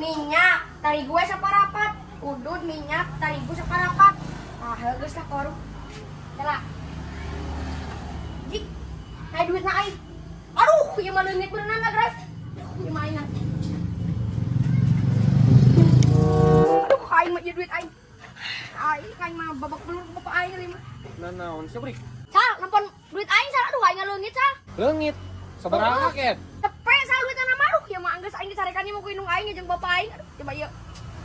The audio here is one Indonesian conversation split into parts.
minyak tari gue saparapat, udud minyak tari gue saparapat. Nah, geus lah ke warung. Tela. Jik. Hai duit na ai. Aduh, ieu mah leungit beunang guys. Ieu mah aing. Aduh, aing mah ieu duit aing. Aing mah babak belur ke bapak aing lima. Naon sih brik? Sa, nampon duit aing sa aduh aing leungit sa. Leungit. Sabaraha ket? Tepe sa duitna mah aduh, ieu mah anggeus aing dicarekan ieu mah ku indung aing jeung bapak aing. Aduh, coba ieu.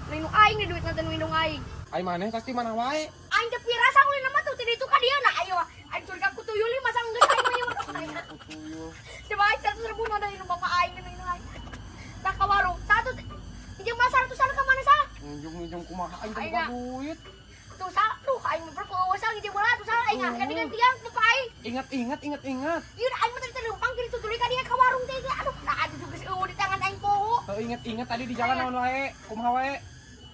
Indung aing nih duitna teh indung aing. Ai maneh pasti mana wae. Aing teh pirasa ulin mah tuh tidak itu ka dieu nah ayo aing curiga ku tuyul li masa geus aing mah ieu mah. Coba aing 100.000 ada indung bapak aing indung aing. Tah ka warung satu jeung mah 100-an ka mana sa? Minjung kumaha aing teh boga duit. Tuh sa, tuh aing berkuasa jeung bola tuh sa aing ngake dengan tiang bapak aing. Ingat. Ieu aing mah tadi leumpang kiri tutuli ka dieu ka warung teh aduh nah atuh geus eueuh di tangan aing poho. Ingat tadi di jalan naon wae, kumaha wae.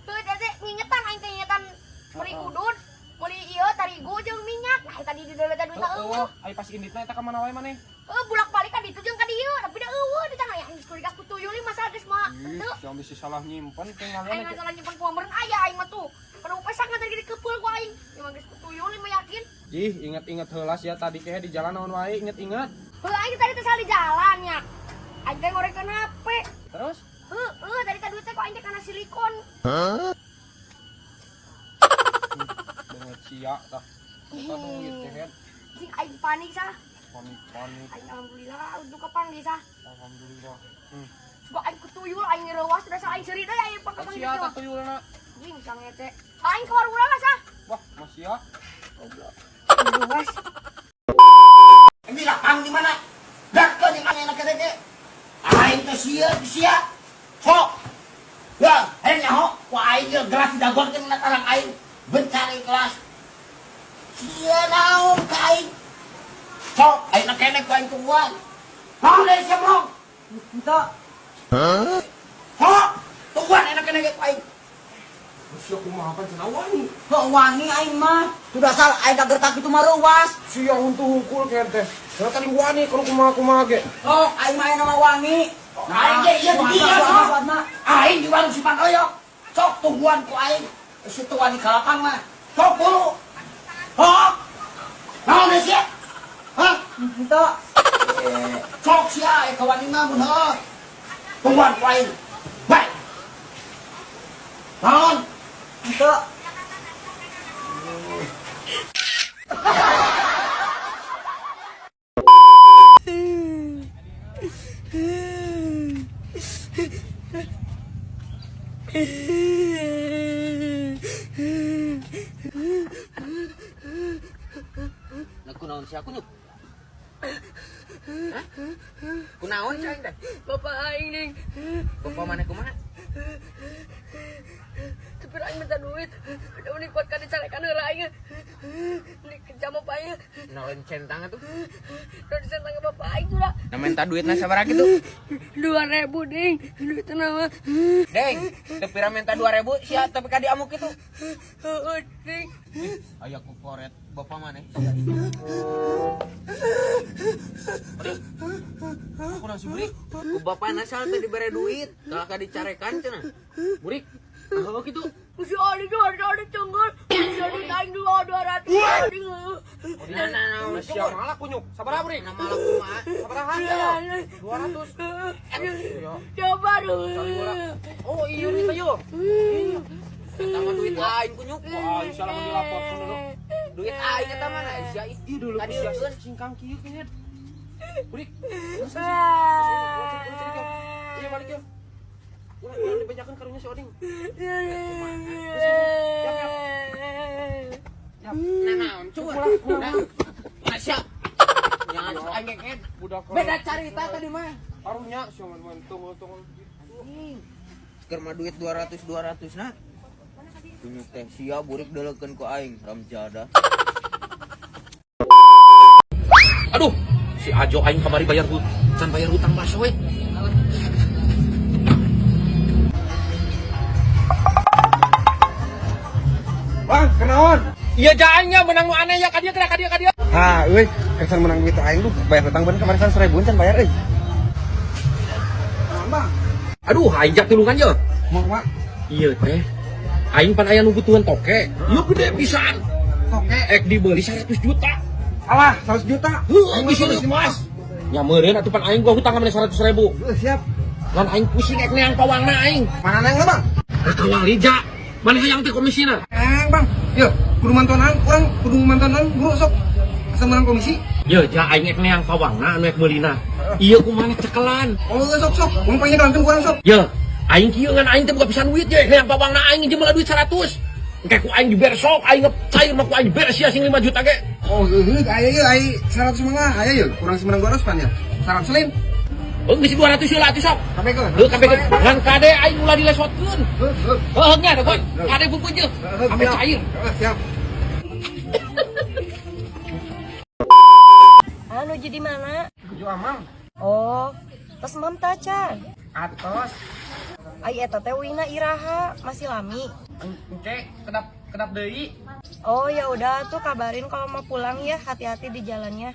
Tuh teh ngingetan aing teh ngingetan meuli udud, meuli ieu tarigu jeung minyak. Nah tadi di deuleut duitna eueuh. Ai pas inditna eta ka mana wae maneh? Bulak-balik ka ditu jeung ka dieu, tapi da eueuh di tangan aing curiga ku tuyul li masa geus mah. Teu. Jangan bisa salah nyimpen tinggal Aing salah nyimpen ku ameureun aya aing mah tuh. Pada pesak ngan tadi dikepeul ku aing. Ieu mah geus ku tuyul li mah yakin. Ih, ingat heula sia tadi kayaknya di jalan naon wae, ingat. Heuh aing tadi teh salah di jalan nya. Aing teh ngorekeun HP. Terus? Tadi teh duit teh ku aing teh kana silikon. Banget sia tah. Eta duit teh kan. Sing aing panik sa. Panik. Aing alhamdulillah udah kapanggih sa. Alhamdulillah. Coba aing kutuyul aing ngeurewas terus aing seuri teh aing pakeman Sia tah tuyulna. Jing sange teh. Aing ke warung urang sa. Wah, masih ya. Goblok. Luas. Ini lapang di mana? Dakkan yang anak kene. Aing teh sia. Sok. Ya, hanya ho, ku aing ge gelas dagorkeun na tarang aing bencari kelas. Sia naon ka aing? Sok, aing na kene ku aing tungguan. Naon deui semong? Henteu. Sok, tungguan aing na kene ku aing. Sia kumaha kan cenah wani. Kok wani aing mah? Sudah salah aing dager tak kitu mah reuwas. Sia untu hungkul kan teh. Saya tadi wani kalau kumaha ge. Oh, aing mah nama wangi. Aing ge ieu dia sok. Aing di warung Simpang Koyok. Sok tungguan ku aing. Situ wani kalapang mah. Sok dulu. Hok. Naon deui sia? Hah? Henteu. Sok sia ka wani mah mun heuh. Tungguan ku aing. Baik. Naon? Henteu. Kunaon si aku nyuk? Hah? Kunaon si aing teh? Bapak aing ning. Bapak mana kumaha? Tapi aing minta duit. Udah unik kuat ka dicarekan heula aing. Ini kejam apa aing. Naon centang atuh? Udah disentang bapak aing sudah. Na minta duitna sabaraha kitu? 2.000 ding. Duitna mah. Deng, teu pira minta 2.000 sia tapi ka diamuk kitu. Heueuh ding. Aya ku koret bapak mana? Aku nasi burik. Ku bapak nasal teh dibere duit, tah ka dicarekan cenah. Burik. Nah, kitu. Mesti ada cenggol. Jadi aing 200 ding. Nah, Sia malah kunyuk. Sabaraha burik? nama lagu mah. Sabaraha? 200. Coba dulu. Oh, iya nih tayo. Eta mah duit aing kunyuk. Wah, salah dilaporkeun dulu. Duit aing eta mah sia Ih dulu Tadi sia eueun. singkang kieu kayaknya. Burik. Iya balik yuk. Ulah dibejakeun karunya si Oding. Nah, naon cuy? Nah, sia. Jangan aing ngeket. Budak Beda carita tadi mah. karunya sia tunggu. Keur mah duit 200 nah. Kunyuk teh sia burik deulekeun ku aing ramjada. Aduh, si Ajo aing kamari bayar hutang baso we. Bang, kenaon? Iya jaannya menang nu aneh ya ka dieu. Ah, euy, kesan menang duit aing lu bayar hutang beun kemarin 100.000 can bayar euy. Aduh, aing jak tulungan ye. Mau mak? Iya teh. Aing pan aya nu butuhan toke. Ieu gede pisan. Toke. Ek dibeli 100 juta. Alah, 100 juta. Heuh, bisa lepas. Nya meureun atuh pan aing gua hutang ka 100.000. Siap. Lan aing pusing ek neang pawangna aing. Mana neng lah bang? Kawang lija. Mana hayang teh komisina? Bang. Yo, kudu mantonan, kurang kudu mantonan guru sok. Asa menang komisi. Ye, ja aing ek neang pawangna anu ek meulina. Ieu kumaha cekelan. Oh, sok. Mun panggil kurang sok. Ye, aing kieu ngan aing teh boga pisan duit ye, neang pawangna aing jeung duit 100. Engke ku aing diberes sok, aing cair mah ku aing beres sia sing 5 juta ge. Oh, aya ieu ai 100 mangga, aya ieu. Kurang semenang 200 pan ya. 100 selim. Oh, geus 200 heula atuh sok. Kabekeun. Heuh, kabekeun. Ngan kade aing ulah dilesotkeun. Heuh, nya da, kade buku je. Sampai cair. Siap. Anu jadi mana? Kuju amang. Oh, tos mam tacan. Atos. Ai eta teh wina iraha, masih lami. Engke kedap deui. Oh ya udah tuh kabarin kalau mau pulang ya, hati-hati di jalannya.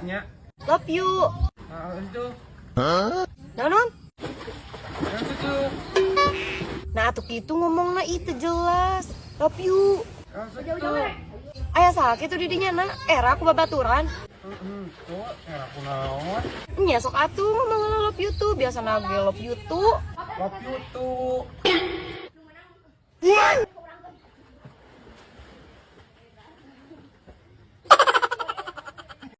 Nya. Love you. Itu. Nanon? Itu. Nah atuh kitu ngomongna itu jelas. Love you. Itu. Aya sakit tuh didinya na, era aku babaturan. Tuh, aku naon? Nya sok atuh ngomong love you tuh, biasa nage love you tuh. Love you tuh.